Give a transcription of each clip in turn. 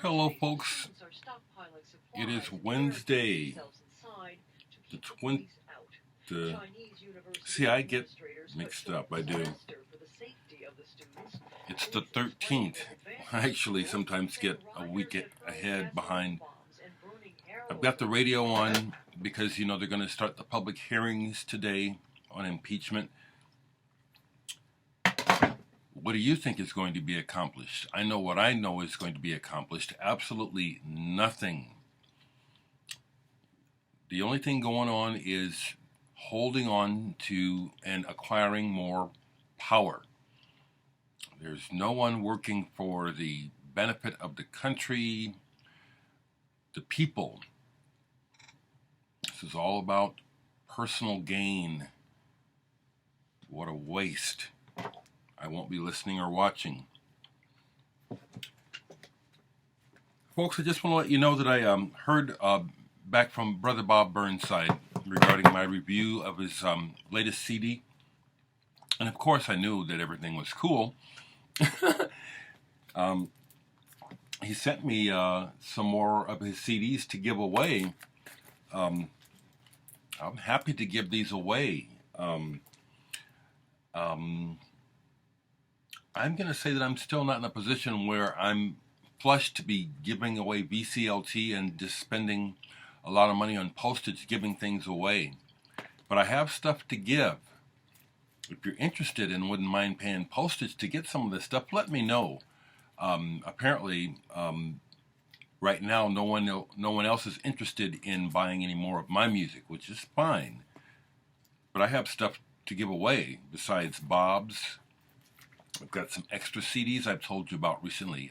Hello, folks. It is Wednesday, the 20th. See, I get mixed up. I do. It's the 13th. I actually sometimes get a week ahead behind. I've got the radio on because, you know, they're going to start the public hearings today on impeachment. What do you think is going to be accomplished? I know what I know is going to be accomplished. Absolutely nothing. The only thing going on is holding on to and acquiring more power. There's no one working for the benefit of the country, the people. This is all about personal gain. What a waste. I won't be listening or watching. Folks, I just want to let you know that I heard back from Brother Bob Burnside regarding my review of his latest CD. And of course I knew that everything was cool. He sent me some more of his CDs to give away. I'm happy to give these away. I'm going to say that I'm still not in a position where I'm flush to be giving away VCLT and just spending a lot of money on postage giving things away. But I have stuff to give. If you're interested and wouldn't mind paying postage to get some of this stuff, let me know. Apparently, right now, no one else is interested in buying any more of my music, which is fine. But I have stuff to give away besides Bob's. I've got some extra CDs I've told you about recently,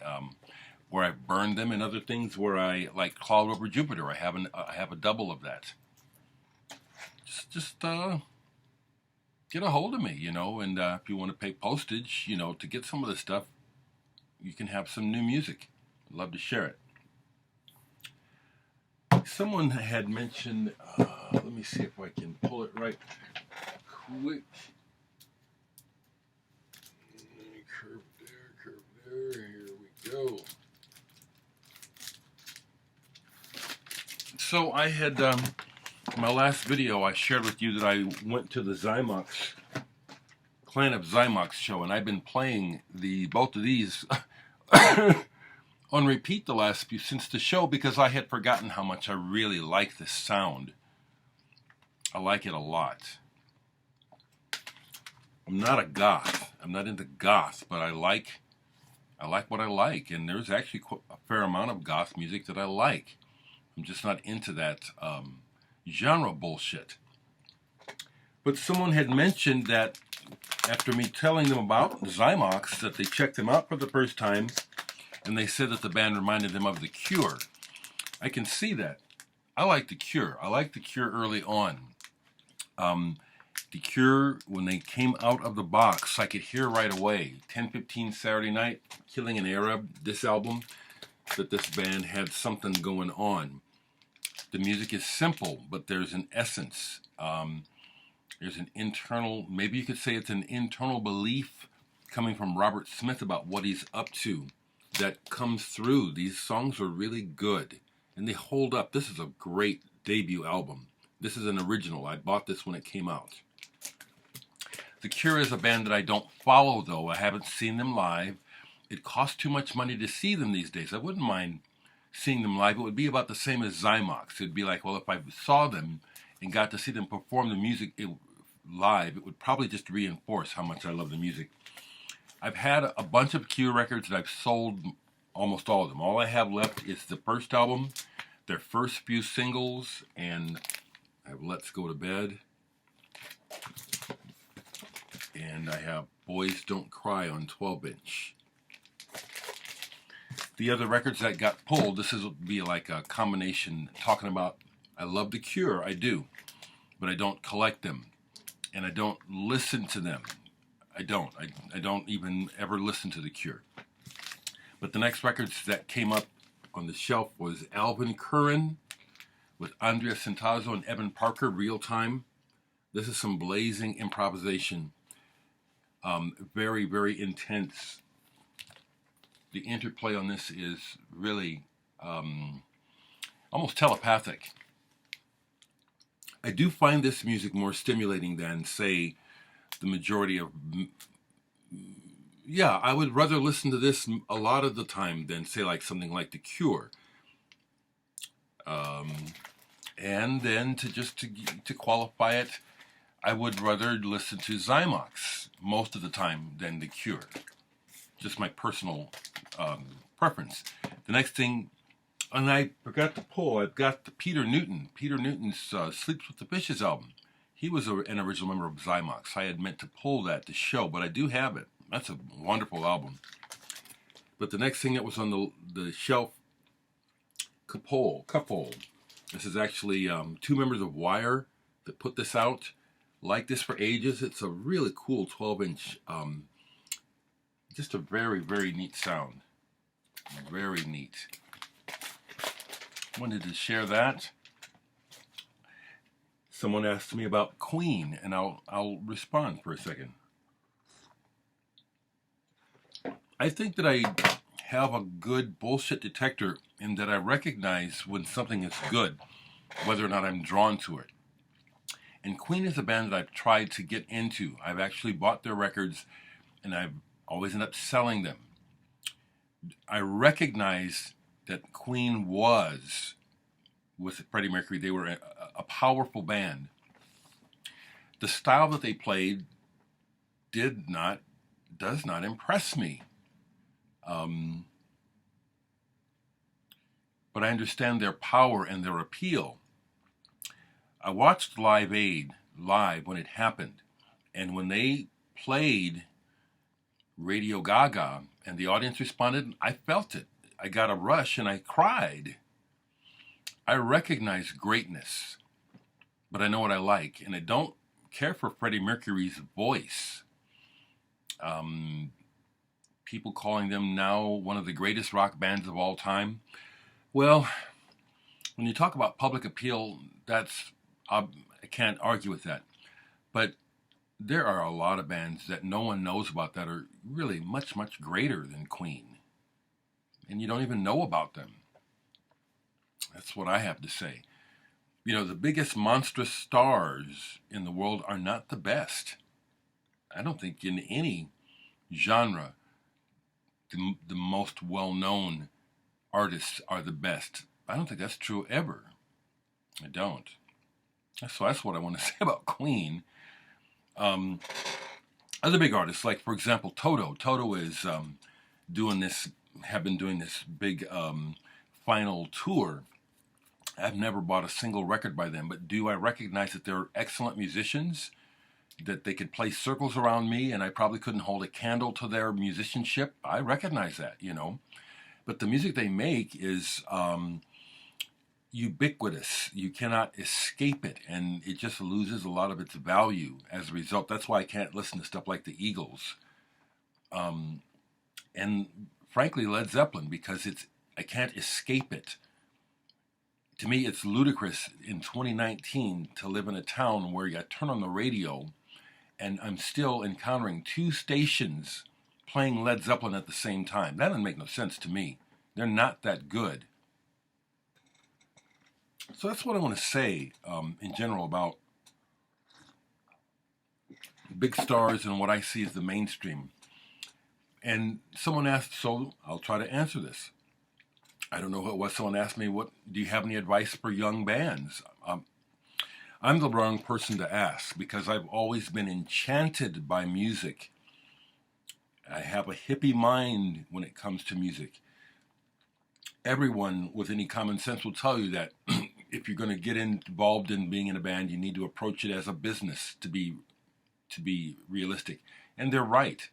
where I've burned them, and other things where I, like Cloud Over Jupiter, I have a double of that. Just get a hold of me, you know, and if you want to pay postage, you know, to get some of this stuff, you can have some new music. I'd love to share it. Someone had mentioned, let me see if I can pull it right quick. Curve there, here we go. So I had, in my last video, I shared with you that I went to the Zymox, Clan of Zymox show, and I've been playing both of these on repeat the last few since the show because I had forgotten how much I really like this sound. I like it a lot. I'm not a goth. I'm not into goth, but I like what I like, and there's actually a fair amount of goth music that I like. I'm just not into that genre bullshit. But someone had mentioned that after me telling them about Zymox, that they checked them out for the first time, and they said that the band reminded them of The Cure. I can see that. I like The Cure. I liked The Cure early on. The Cure, when they came out of the box, I could hear right away, 10:15 Saturday Night, Killing an Arab, this album, that this band had something going on. The music is simple, but there's an essence. There's an internal, maybe you could say it's an internal belief coming from Robert Smith about what he's up to that comes through. These songs are really good, and they hold up. This is a great debut album. This is an original. I bought this when it came out. The Cure is a band that I don't follow, though. I haven't seen them live. It costs too much money to see them these days. I wouldn't mind seeing them live. It would be about the same as Zymox. It'd be like, well, if I saw them and got to see them perform the music live, it would probably just reinforce how much I love the music. I've had a bunch of Cure records that I've sold, almost all of them. All I have left is the first album, their first few singles, and I have Let's Go to Bed. And I have Boys Don't Cry on 12-inch. The other records that got pulled, this would be like a combination talking about, I love The Cure, I do, but I don't collect them, and I don't listen to them. I don't even ever listen to The Cure. But the next records that came up on the shelf was Alvin Curran with Andrea Centazzo and Evan Parker, Real Time. This is some blazing improvisation. Very, very intense. the interplay on this is really almost telepathic. I do find this music more stimulating than, say, the majority of... Yeah, I would rather listen to this a lot of the time than, say, like something like The Cure. And then to qualify it, I would rather listen to Zymox most of the time than The Cure. Just my personal preference. The next thing, and I forgot to pull, I've got the Peter Newton. Peter Newton's Sleeps with the Fishes album. He was an original member of Zymox. I had meant to pull that to show, but I do have it. That's a wonderful album. But the next thing that was on the shelf, Couple. This is actually two members of Wire that put this out. Like this for ages. It's a really cool 12-inch, just a very, very neat sound. Very neat. Wanted to share that. Someone asked me about Queen, and I'll respond for a second. I think that I have a good bullshit detector in that I recognize when something is good, whether or not I'm drawn to it. And Queen is a band that I've tried to get into. I've actually bought their records, and I've always ended up selling them. I recognize that Queen was, with Freddie Mercury, they were a powerful band. The style that they played does not impress me. But I understand their power and their appeal. I watched Live Aid live when it happened, and when they played Radio Gaga and the audience responded, I felt it. I got a rush and I cried. I recognize greatness, but I know what I like, and I don't care for Freddie Mercury's voice. People calling them now one of the greatest rock bands of all time. Well, when you talk about public appeal, I can't argue with that. But there are a lot of bands that no one knows about that are really much, much greater than Queen. And you don't even know about them. That's what I have to say. You know, the biggest monstrous stars in the world are not the best. I don't think in any genre the most well-known artists are the best. I don't think that's true ever. I don't. So that's what I want to say about Queen. Other big artists, like, for example, Toto. Toto is have been doing this big final tour. I've never bought a single record by them, but do I recognize that they're excellent musicians, that they could play circles around me and I probably couldn't hold a candle to their musicianship? I recognize that, you know. But the music they make is ubiquitous. You cannot escape it, and it just loses a lot of its value as a result. That's why I can't listen to stuff like the Eagles. And frankly, Led Zeppelin, because I can't escape it. To me, it's ludicrous in 2019 to live in a town where you turn on the radio and I'm still encountering two stations playing Led Zeppelin at the same time. That doesn't make no sense to me. They're not that good. So that's what I want to say in general about big stars and what I see as the mainstream. And someone asked, so I'll try to answer this. I don't know what it was. Someone asked me, do you have any advice for young bands? I'm the wrong person to ask because I've always been enchanted by music. I have a hippie mind when it comes to music. Everyone with any common sense will tell you that if you're going to get involved in being in a band, you need to approach it as a business to be realistic. And they're right.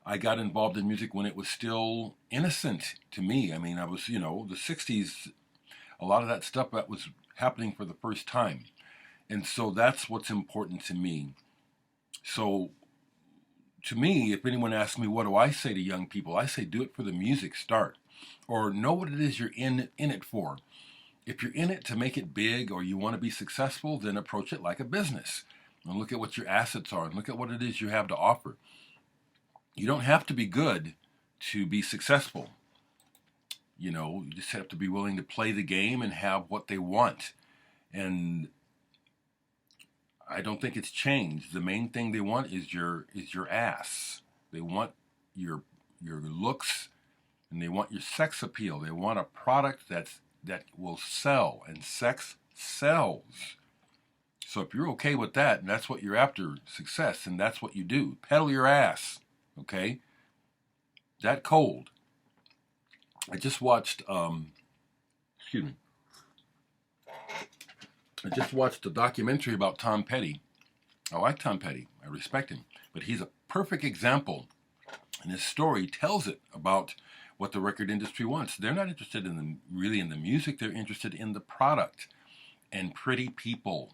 I got involved in music when it was still innocent to me. I mean, I was, the 60s, a lot of that stuff that was happening for the first time. And so that's what's important to me. So to me, if anyone asks me, what do I say to young people? I say, do it for the music, start. Or know what it is you're in it for. If you're in it to make it big or you want to be successful, then approach it like a business. And look at what your assets are and look at what it is you have to offer. You don't have to be good to be successful. You know, you just have to be willing to play the game and have what they want. And I don't think it's changed. The main thing they want is your ass. They want your looks, and they want your sex appeal. They want a product that will sell, and sex sells. So if you're okay with that, and that's what you're after, success, and that's what you do, pedal your ass, okay? That cold. I just watched, excuse me. I just watched a documentary about Tom Petty. I like Tom Petty. I respect him. But he's a perfect example, and his story tells it about what the record industry wants. They're not interested in really in the music. They're interested in the product and pretty people.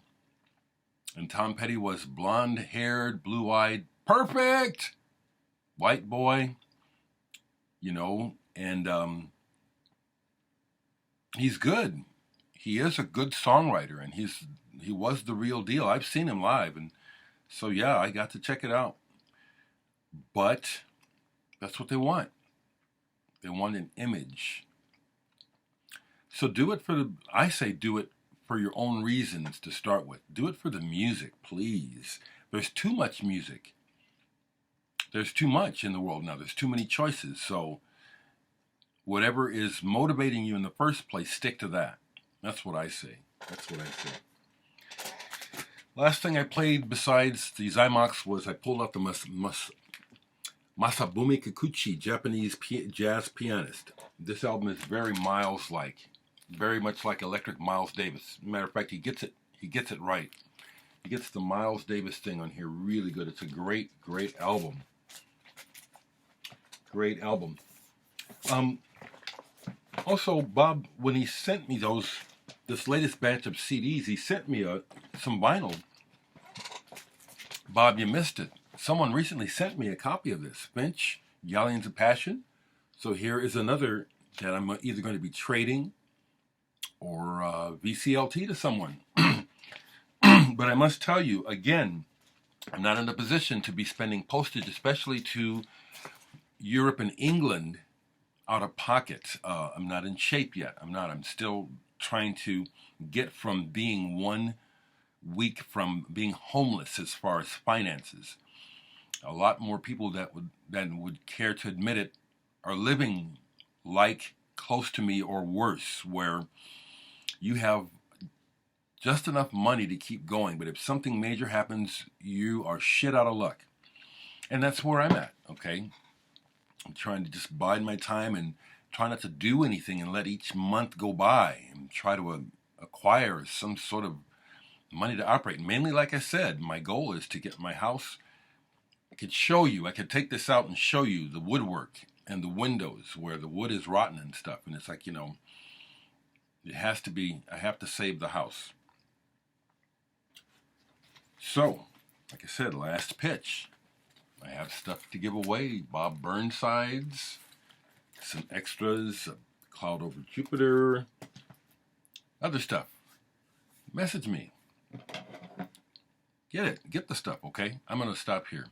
And Tom Petty was blonde-haired, blue-eyed, perfect white boy, you know, and he's good. He is a good songwriter, and he was the real deal. I've seen him live, and so yeah, I got to check it out. But that's what they want. They want an image. So do it I say do it for your own reasons to start with. Do it for the music, please. There's too much music. There's too much in the world now. There's too many choices. So whatever is motivating you in the first place, stick to that. That's what I say. That's what I say. Last thing I played besides the Zymox was I pulled out the Masabumi Kikuchi, Japanese jazz pianist. This album is very Miles-like. Very much like Electric Miles Davis. Matter of fact, he gets it right. He gets the Miles Davis thing on here really good. It's a great, great album. Great album. Also, Bob, when he sent me this latest batch of CDs, he sent me some vinyl. Bob, you missed it. Someone recently sent me a copy of this, Finch, Galleons of Passion. So here is another that I'm either going to be trading or VCLT to someone. But I must tell you, again, I'm not in a position to be spending postage, especially to Europe and England, out of pocket. I'm not in shape yet. I'm still trying to get from being 1 week from being homeless as far as finances. A lot more people than would care to admit it are living like close to me or worse, where you have just enough money to keep going, but if something major happens, you are shit out of luck. And that's where I'm at, okay? I'm trying to just bide my time and try not to do anything and let each month go by and try to acquire some sort of money to operate. Mainly, like I said, my goal is to get my house. I could take this out and show you the woodwork and the windows where the wood is rotten and stuff. And it's like, it has to be, I have to save the house. So, like I said, last pitch. I have stuff to give away. Bob Burnsides, some extras, a Cloud Over Jupiter, other stuff. Message me. Get the stuff, okay? I'm going to stop here.